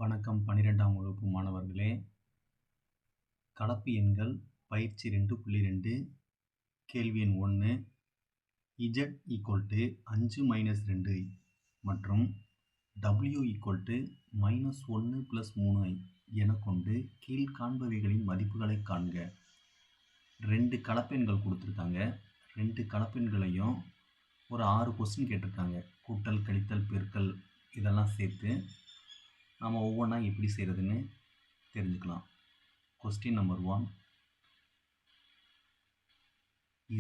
வணக்கம் 12ஆம் வகுப்பு மாணவர்களே. கலப்பு எண்கள் பயிற்சி 2.2 கேள்வி எண் 1 z = 5 - 2i மற்றும் w = -1 + 3i என கொண்டு கீழ்காண்பவைகளின் மதிப்புகளை காண்க. 2 கலப்பெண்கள் கொடுத்துருக்காங்க. 2 கலப்பெண்களையும் ஒரு 6 கொஸ்டின் கேட்டிருக்காங்க. கூட்டல், கழித்தல், பெருக்கல் இதெல்லாம் சேர்த்து நம்ம ஒவ்வொன்றா எப்படி செய்கிறதுன்னு தெரிஞ்சுக்கலாம். Question number 1,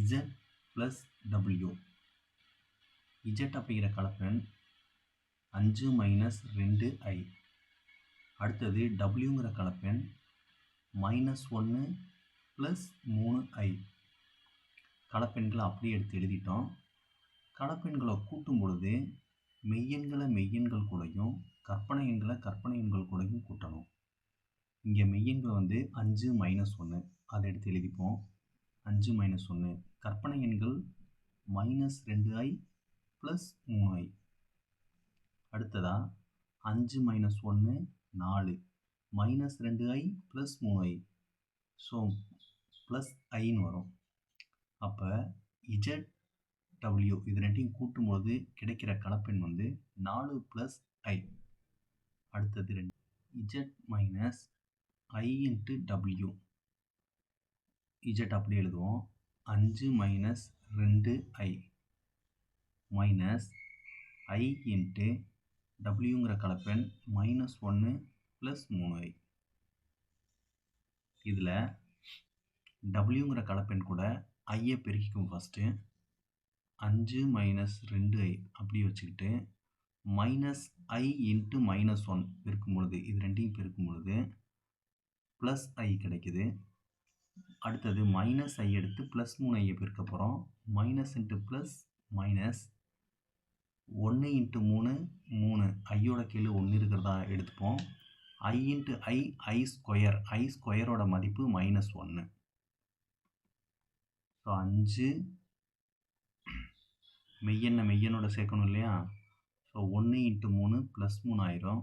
z + w. z அப்படிங்கிற கலப்பெண் 5 - 2i. அடுத்தது wங்கிற கலப்பெண் -1 + 3i. கலப்பெண்களை அப்படியே எடுத்து எழுதிட்டோம். கலப்பெண்களை கூட்டும் பொழுது மெய்யெண்களை மெய்யெண்கள் கூடயும் கற்பனை எண்களை கற்பனை எண்கள் கூடயும் கூட்டணும். இங்கே மெய்யெண்கள் 5 - 1 அதை எடுத்து எழுதிப்போம். 5 - 1. கற்பனை எண்கள் -2i + 3i. அடுத்ததா 5 - 1 4 -2i + 3i. ஸோ ப்ளஸ் ஐன்னு வரும். அப்போ z w இது ரெண்டையும் கூட்டும்போது கிடைக்கிற கலப்பெண் 4 + i. அடுத்தது z - i × w. z அப்படியே எழுதுவோம். 5 - 2i மைனஸ் i × wங்கிற கலப்பெண் -1 + 3i. இதில் wங்கிற கலப்பெண் கூட ஐயை பெருக்கிக்கும். ஃபஸ்ட்டு 5 - 2i அப்படி வச்சுக்கிட்டு -i × -1 பெருக்கும் பொழுது இது ரெண்டையும் பெருக்கும் பொழுது ப்ளஸ் i கிடைக்குது. அடுத்தது -i எடுத்து +3i பெருக்க போகிறோம். மைனஸ் இன்ட்டு ப்ளஸ் மைனஸ் 1 × 3 3 ஐயோட கீழே 1 இருக்கிறதா எடுத்துப்போம். i × i ஸ்கொயரோட மதிப்பு -1. ஸோ 5 மெய்யெண்ணோட சேர்க்கணும் இல்லையா? ஸோ 1 × 3 +3 ஆயிரும்.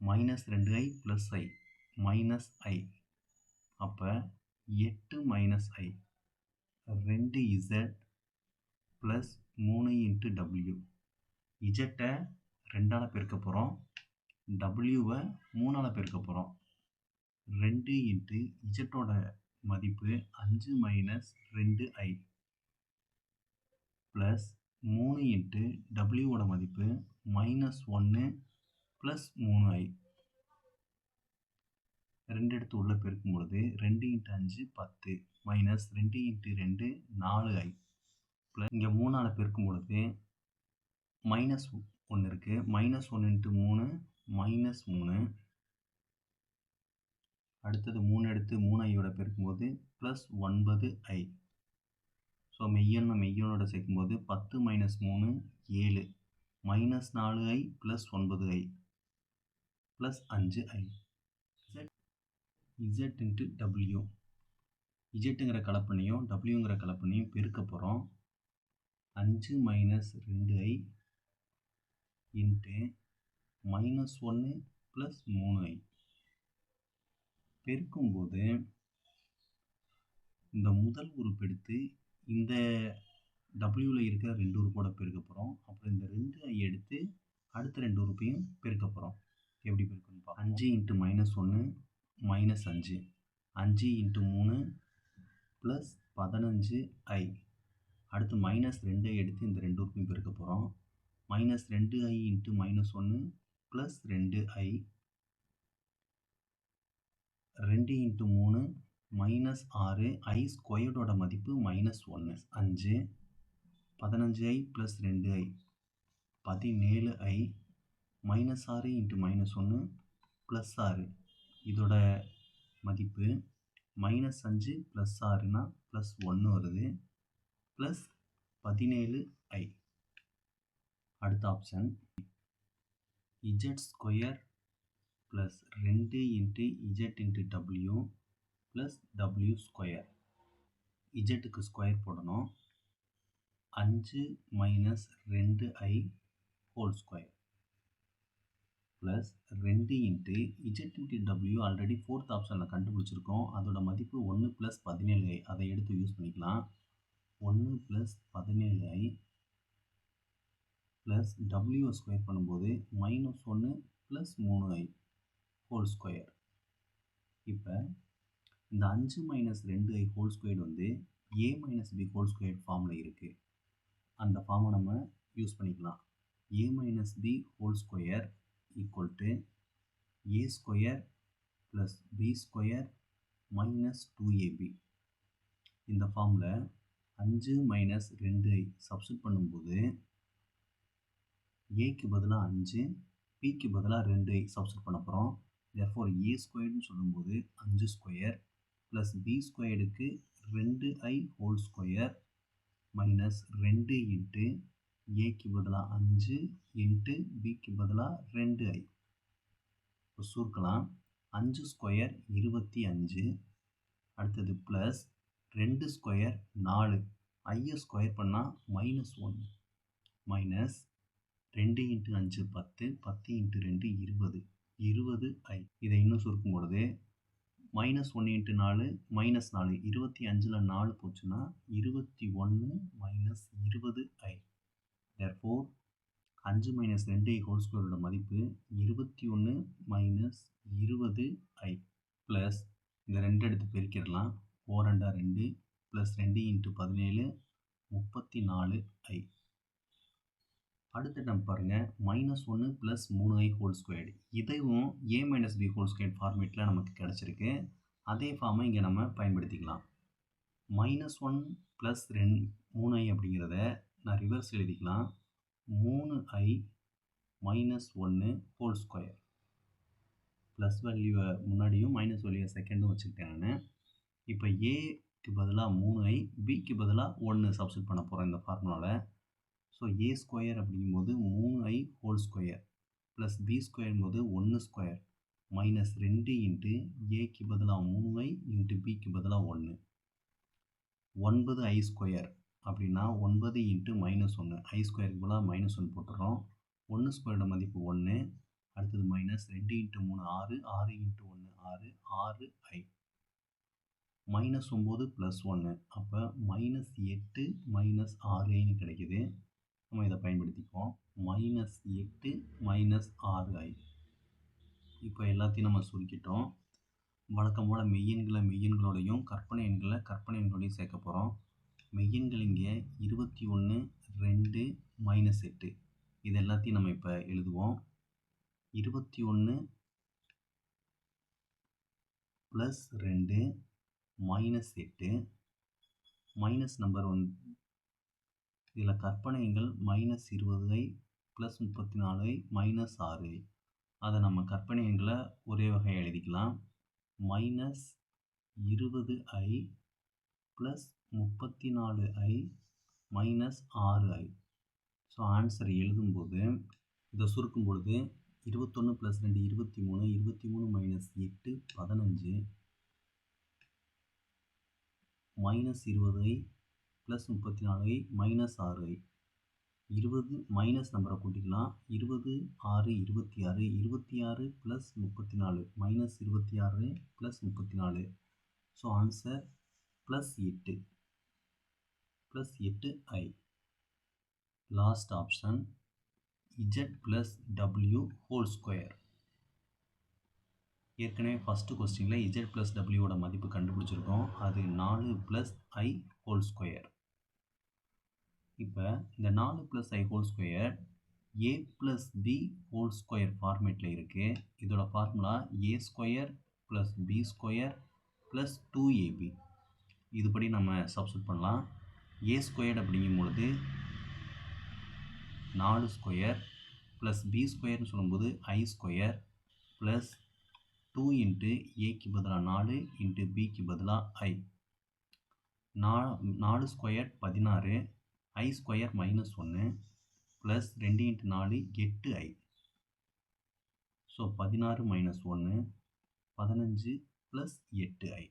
-2i + i -i. அப்போ 8 - i 2z + 3 × w. z-ஐ 2ஆல் பெருக்க போகிறோம். w-ஐ 3ஆல் பெருக்க போகிறோம். 2 × z-ஓட மதிப்பு 5 - 2i ப்ளஸ் 3 × w-ஓட மதிப்பு -1 + 3i. 2 எடுத்து உள்ளே பெருக்கும் பொழுது 2 × 5 10 மைனஸ் 2 × 2 4i ப்ளஸ் இங்கே 3ஆல் பெருக்கும் பொழுது -1 இருக்குது. -1 × 3 -3. அடுத்தது 3 எடுத்து 3iயோட பெருக்கும்போது +9i. ஸோ மெய்யெண்ணோட சேர்க்கும்போது 10 - 3 7 -4i + 9i + 5i. z × w. zங்கிற கலப்பெண்ணையும் wங்கிற கலப்பெண்ணையும் பெருக்க போகிறோம். 5 - 2i × -1 + 3i. பெருக்கும்போது இந்த முதல் உறுப்பு எடுத்து இந்த wவில் இருக்கிற 2 உறுப்போட பெருக்க போகிறோம். அப்புறம் இந்த 2i எடுத்து அடுத்த 2 உறுப்பையும் பெருக்க போகிறோம். எப்படி பெருக்கணும்? 5 × -1 -5 5 × 3 + 15i. அடுத்து -2i எடுத்து இந்த 2 உறுப்பையும் பெருக்க போகிறோம். -2i × -1 + 2i 2 × 3 -6 i ஸ்கொயர்டோட மதிப்பு -1 5 15i + 2i 17i -6 × -1 +6 இதோட மதிப்பு -5 + 6னா +1 வருது ப்ளஸ் 17i. அடுத்த option z² + 2 × z × w + w². zக்கு ஸ்கொயர் போடணும். 5 - 2i whole square plus 2 into z into டபிள்யூ ஆல்ரெடி ஃபோர்த் ஆப்ஷனில் கண்டுபிடிச்சிருக்கோம். அதோட மதிப்பு 1 ப்ளஸ் 17i. அதை எடுத்து யூஸ் பண்ணிக்கலாம். 1 ப்ளஸ் 17i ப்ளஸ் டபிள்யூவை ஸ்கொயர் பண்ணும்போது -1 ப்ளஸ் 3i ஹோல் ஸ்கொயர். இப்போ இந்த 5 மைனஸ் 2i ஹோல் ஸ்கொயர் வந்து a minus b whole square ஃபார்மில் இருக்குது. அந்த ஃபார்மை நம்ம யூஸ் பண்ணிக்கலாம். a minus b whole square equal to a square plus b square minus 2ab. இந்த ஃபார்மில் 5 மைனஸ் 2i சப்ஸ்டிட் பண்ணும்போது ஏக்கு பதிலாக 5, பிக்கு பதிலாக 2i சப்ஸ்டிட் பண்ண போகிறோம். தேர்ஃபோர் a ஸ்கொயர்னு சொல்லும்போது 5 ஸ்கொயர் ப்ளஸ் b ஸ்கொயருக்கு 2i whole square minus 2 into ஏக்கு பதிலாக 5 இன்ட்டு பிக்கு பதிலாக 2i. இப்போ சுருக்கலாம். 5 ஸ்கொயர் 25, அடுத்தது ப்ளஸ் 2 ஸ்கொயர் 4, ஐயை ஸ்கொயர் பண்ணால் -1 மைனஸ் 2 இன்ட்டு 5 10, 10 இன்ட்டு 2 20, 20i. இதை இன்னும் சுருக்கும் பொழுது -1 இன்ட்டு 4 -4, 25ல் 4 போச்சுன்னா 21 minus 20i. Therefore 5 minus 2i whole ஸ்கொயரோட மதிப்பு 21 மைனஸ் 20i. ப்ளஸ் இந்த 2 எடுத்து பெருக்கிடலாம். 4 2 ப்ளஸ் 2 இன்ட்டு 17 34i. அடுத்த டம் பாருங்கள், -1 ப்ளஸ் 3i ஹோல் ஸ்கொயர்டு. இதையும் a minus b whole square ஃபார்மேட்டில் நமக்கு கிடச்சிருக்கு. அதே ஃபார்மை இங்கே நம்ம பயன்படுத்திக்கலாம். -1 ப்ளஸ் 3i அப்படிங்கிறத நான் ரிவர்ஸ் எழுதிக்கலாம். 3i minus 1 whole square. Plus வேல்யூவை முன்னாடியும் மைனஸ் வேல்யூவை செகண்டும் வச்சுக்கிட்டேன் நான். இப்போ ஏக்கு பதிலாக 3i, பிக்கு பதிலாக 1 சப்ஸ்டிட் பண்ண போகிறேன் இந்த ஃபார்முலாவில். ஸோ ஏ ஸ்கொயர் அப்படிங்கும்போது 3i whole square plus B square போது 1 ஸ்கொயர் மைனஸ் 2 இன்ட்டு ஏக்கு பதிலாக 3i இன்ட்டு பிக்கு பதிலாக 1. 9i ஸ்கொயர் அப்படின்னா 9 இன்ட்டு -1, i ஸ்கொயருக்கு பதிலாக -1 போட்டுறோம். 1 ஸ்கொயரோட மதிப்பு 1, அடுத்தது minus 2 into 3 6, 6 into 1 6, 6i. -9 plus 1, அப்போ -8 மைனஸ் 6iன்னு கிடைக்குது. நம்ம இதை பயன்படுத்திப்போம். -8 மைனஸ் 6i. இப்போ எல்லாத்தையும் நம்ம சுருக்கிட்டோம். வழக்கம் போல் மெய்யெண்களை மெய்யெண்களோடையும் கற்பனை எண்களை கற்பனை எண்களோடையும் சேர்க்க போகிறோம். மெய்யெண்கள் இங்கே 21 2 -8. இது எல்லாத்தையும் நம்ம இப்போ எழுதுவோம். 21 ப்ளஸ் 2 -8 மைனஸ் நம்பர் இதில் கற்பனை எண்கள் -20i plus 34i minus 6i. அதை நம்ம கற்பனை எண்களை ஒரே வகையாக எழுதிக்கலாம். -20i plus 34i minus 6i. So answer எழுதும்போது இதை சுருக்கும் பொழுது 21 plus 2 23, 23 minus 8 15, minus 20i plus 34i minus 6i. 20 minus நம்பரை கூட்டிக்கலாம். 20 6 26, 26 plus 34 minus 26 plus 34. So answer plus 8 plus 8i. Last option z plus w whole square. ஏற்கனவே first கொஸ்டினில் z plus டபிள்யூவோட மதிப்பு கண்டுபிடிச்சிருக்கோம். அது 4 plus i whole square. இப்போ இந்த 4 plus i whole square a plus b whole square ஃபார்மேட்டில் இருக்குது. இதோட formula a square plus b square plus 2ab. இதுபடி நம்ம சப்ஸ்டிட் பண்ணலாம். a ஸ்கொயர் அப்படிங்கும் பொழுது 4 ஸ்கொயர் ப்ளஸ் b ஸ்கொயர்னு சொல்லும்போது i ஸ்கொயர் ப்ளஸ் 2 இன்ட்டு ஏக்கு பதிலாக 4 இன்ட்டு பிக்கு பதிலாக i. 4 square 16, i square -1 plus 2 into 4 8i. So 16 - 1 15 plus 8i.